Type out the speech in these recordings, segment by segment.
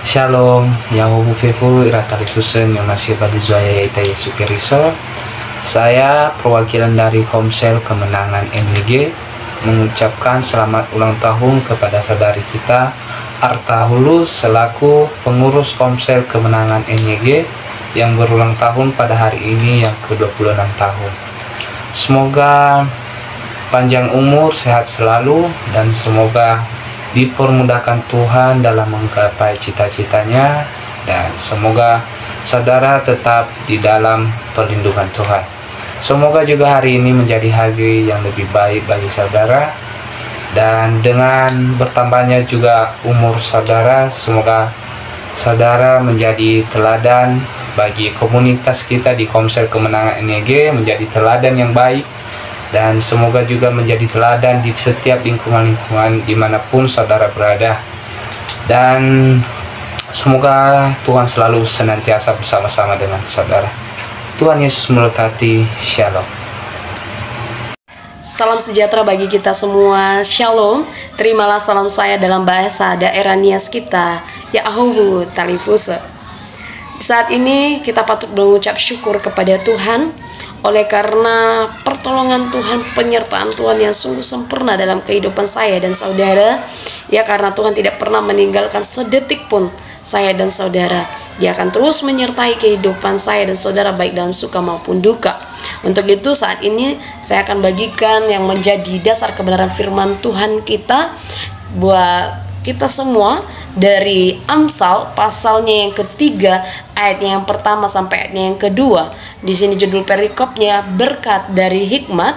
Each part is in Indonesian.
Shalom, Yahobu Fefu Iratalifusen yang masih bagi Zuaya Ita Yesu Keriso. Saya perwakilan dari Komsel Kemenangan NYG mengucapkan selamat ulang tahun kepada saudari kita Arta Hulu selaku pengurus Komsel Kemenangan NYG yang berulang tahun pada hari ini yang ke-26 tahun. Semoga panjang umur, sehat selalu, dan semoga dipermudahkan Tuhan dalam menggapai cita-citanya, dan semoga saudara tetap di dalam perlindungan Tuhan. Semoga juga hari ini menjadi hari yang lebih baik bagi saudara, dan dengan bertambahnya juga umur saudara, semoga saudara menjadi teladan bagi komunitas kita di Komsel Kemenangan NYG, menjadi teladan yang baik, dan semoga juga menjadi teladan di setiap lingkungan-lingkungan dimanapun saudara berada. Dan semoga Tuhan selalu senantiasa bersama-sama dengan saudara. Tuhan Yesus memberkati. Shalom. Salam sejahtera bagi kita semua. Shalom. Terimalah salam saya dalam bahasa daerah Nias kita, Yahobu Talifuse. Saat ini kita patut mengucap syukur kepada Tuhan oleh karena pertolongan Tuhan, penyertaan Tuhan yang sungguh sempurna dalam kehidupan saya dan saudara. Ya, karena Tuhan tidak pernah meninggalkan sedetik pun saya dan saudara. Dia akan terus menyertai kehidupan saya dan saudara baik dalam suka maupun duka. Untuk itu saat ini saya akan bagikan yang menjadi dasar kebenaran firman Tuhan kita buat kita semua dari Amsal pasalnya yang ketiga, ayatnya yang pertama sampai ayatnya yang kedua. Di sini judul perikopnya berkat dari hikmat.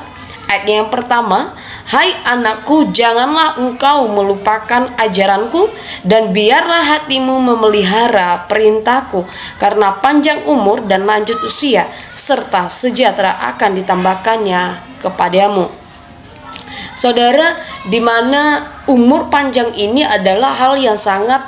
Ayatnya yang pertama, hai anakku, janganlah engkau melupakan ajaranku, dan biarlah hatimu memelihara perintahku, karena panjang umur dan lanjut usia serta sejahtera akan ditambahkannya kepadamu. Saudara, di mana umur panjang ini adalah hal yang sangat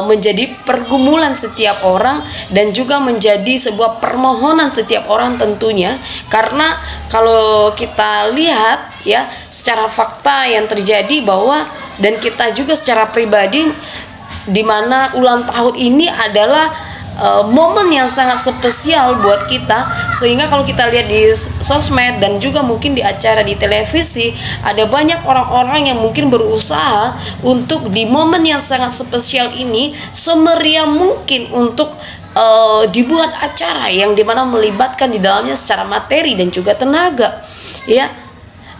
menjadi pergumulan setiap orang, dan juga menjadi sebuah permohonan setiap orang tentunya, karena kalau kita lihat ya secara fakta yang terjadi bahwa, dan kita juga secara pribadi, di mana ulang tahun ini adalah momen yang sangat spesial buat kita, sehingga kalau kita lihat di sosmed dan juga mungkin di acara di televisi, ada banyak orang-orang yang mungkin berusaha untuk di momen yang sangat spesial ini semeriah mungkin untuk dibuat acara yang dimana melibatkan di dalamnya secara materi dan juga tenaga, ya.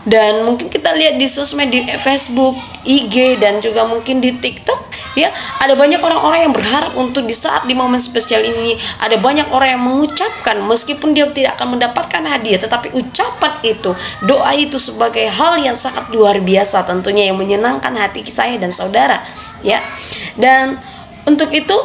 Dan mungkin kita lihat di sosmed, di Facebook, IG, dan juga mungkin di TikTok, ya, ada banyak orang-orang yang berharap untuk di saat di momen spesial ini ada banyak orang yang mengucapkan, meskipun dia tidak akan mendapatkan hadiah, tetapi ucapan itu, doa itu sebagai hal yang sangat luar biasa tentunya, yang menyenangkan hati saya dan saudara, ya. Dan untuk itu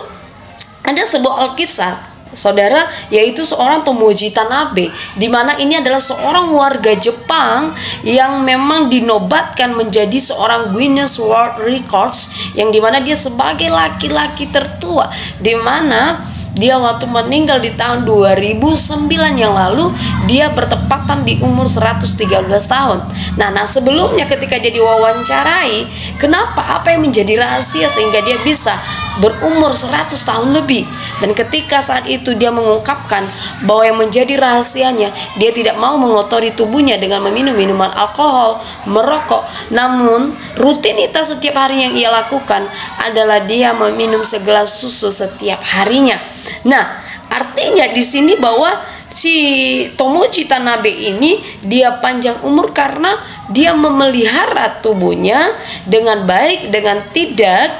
ada sebuah Alkisah, saudara, yaitu seorang Tomoji Tanabe, di mana ini adalah seorang warga Jepang yang memang dinobatkan menjadi seorang Guinness World Records, yang dimana dia sebagai laki-laki tertua, di mana dia waktu meninggal di tahun 2009 yang lalu, dia bertepatan di umur 113 tahun. Nah, sebelumnya ketika dia diwawancarai, kenapa, apa yang menjadi rahasia sehingga dia bisa berumur 100 tahun lebih? Dan ketika saat itu dia mengungkapkan bahwa yang menjadi rahasianya, dia tidak mau mengotori tubuhnya dengan meminum minuman alkohol, merokok, namun rutinitas setiap hari yang ia lakukan adalah dia meminum segelas susu setiap harinya. Nah, artinya di sini bahwa si Tomoji Tanabe ini dia panjang umur karena dia memelihara tubuhnya dengan baik, dengan tidak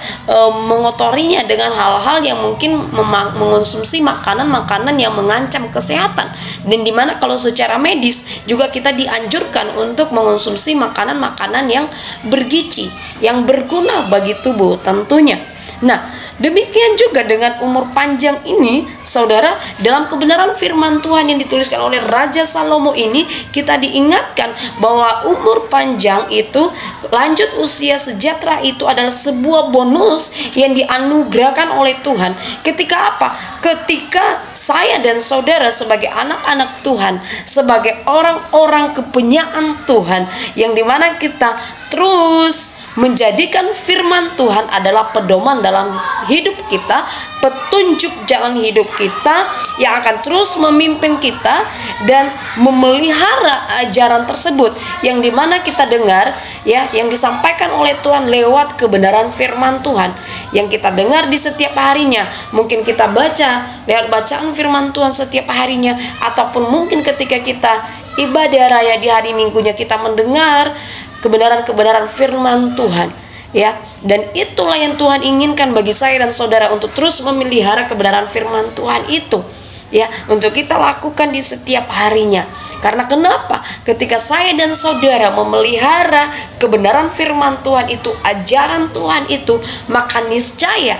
mengotorinya dengan hal-hal yang mungkin mengonsumsi makanan-makanan yang mengancam kesehatan. Dan dimana kalau secara medis juga kita dianjurkan untuk mengonsumsi makanan-makanan yang bergizi, yang berguna bagi tubuh tentunya. Nah, demikian juga dengan umur panjang ini, saudara, dalam kebenaran firman Tuhan yang dituliskan oleh Raja Salomo ini, kita diingatkan bahwa umur panjang itu, lanjut usia, sejahtera itu adalah sebuah bonus yang dianugerahkan oleh Tuhan. Ketika apa? Ketika saya dan saudara sebagai anak-anak Tuhan, sebagai orang-orang kepunyaan Tuhan, yang dimana kita terus menjadikan firman Tuhan adalah pedoman dalam hidup kita, petunjuk jalan hidup kita yang akan terus memimpin kita dan memelihara ajaran tersebut yang dimana kita dengar ya, yang disampaikan oleh Tuhan lewat kebenaran firman Tuhan yang kita dengar di setiap harinya. Mungkin kita baca lewat bacaan firman Tuhan setiap harinya, ataupun mungkin ketika kita ibadah raya di hari Minggunya kita mendengar kebenaran-kebenaran firman Tuhan ya. Dan itulah yang Tuhan inginkan bagi saya dan saudara, untuk terus memelihara kebenaran firman Tuhan itu ya, untuk kita lakukan di setiap harinya. Karena kenapa? Ketika saya dan saudara memelihara kebenaran firman Tuhan itu, ajaran Tuhan itu, maka niscaya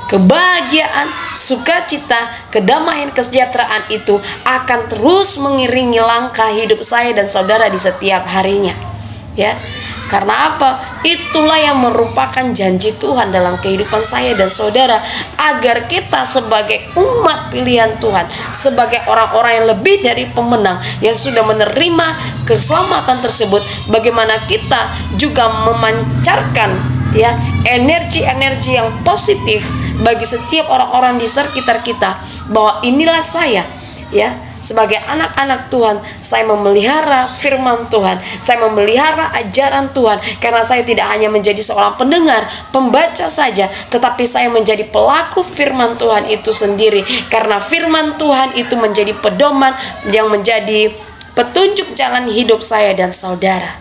kebahagiaan, sukacita, kedamaian, kesejahteraan itu akan terus mengiringi langkah hidup saya dan saudara di setiap harinya ya. Karena apa? Itulah yang merupakan janji Tuhan dalam kehidupan saya dan saudara, agar kita sebagai umat pilihan Tuhan, sebagai orang-orang yang lebih dari pemenang, yang sudah menerima keselamatan tersebut, bagaimana kita juga memancarkan ya energi-energi yang positif bagi setiap orang-orang di sekitar kita, bahwa inilah saya ya, sebagai anak-anak Tuhan, saya memelihara firman Tuhan, saya memelihara ajaran Tuhan, karena saya tidak hanya menjadi seorang pendengar, pembaca saja, tetapi saya menjadi pelaku firman Tuhan itu sendiri, karena firman Tuhan itu menjadi pedoman yang menjadi petunjuk jalan hidup saya dan saudara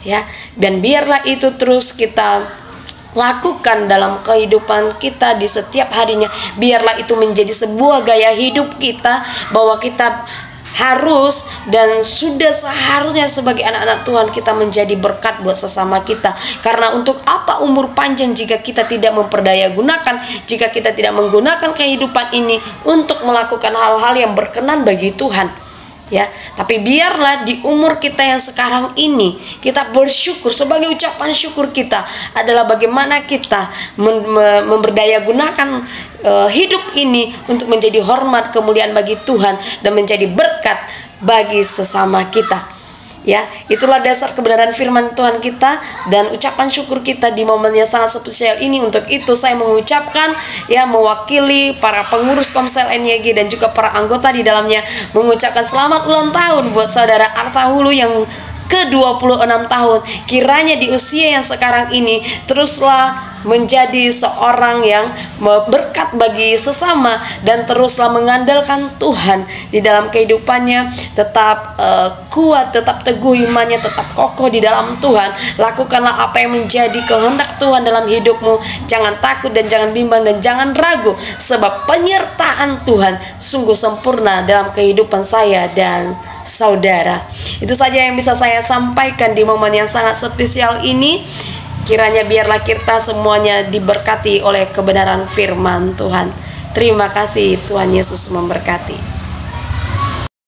ya. Dan biarlah itu terus kita lakukan dalam kehidupan kita di setiap harinya. Biarlah itu menjadi sebuah gaya hidup kita, bahwa kita harus dan sudah seharusnya sebagai anak-anak Tuhan kita menjadi berkat buat sesama kita. Karena untuk apa umur panjang jika kita tidak memperdaya gunakan, jika kita tidak menggunakan kehidupan ini untuk melakukan hal-hal yang berkenan bagi Tuhan ya. Tapi biarlah di umur kita yang sekarang ini kita bersyukur, sebagai ucapan syukur kita adalah bagaimana kita memberdaya gunakan hidup ini untuk menjadi hormat kemuliaan bagi Tuhan dan menjadi berkat bagi sesama kita ya. Itulah dasar kebenaran firman Tuhan kita dan ucapan syukur kita di momen yang sangat spesial ini. Untuk itu saya mengucapkan ya, mewakili para pengurus Komsel NYG dan juga para anggota di dalamnya, mengucapkan selamat ulang tahun buat saudara Arta Hulu yang ke-26 tahun. Kiranya di usia yang sekarang ini teruslah menjadi seorang yang berkat bagi sesama dan teruslah mengandalkan Tuhan di dalam kehidupannya, tetap kuat, tetap teguh imannya, tetap kokoh di dalam Tuhan. Lakukanlah apa yang menjadi kehendak Tuhan dalam hidupmu. Jangan takut dan jangan bimbang dan jangan ragu, sebab penyertaan Tuhan sungguh sempurna dalam kehidupan saya dan saudara. Itu saja yang bisa saya sampaikan di momen yang sangat spesial ini. Kiranya biarlah kita semuanya diberkati oleh kebenaran firman Tuhan. Terima kasih, Tuhan Yesus memberkati.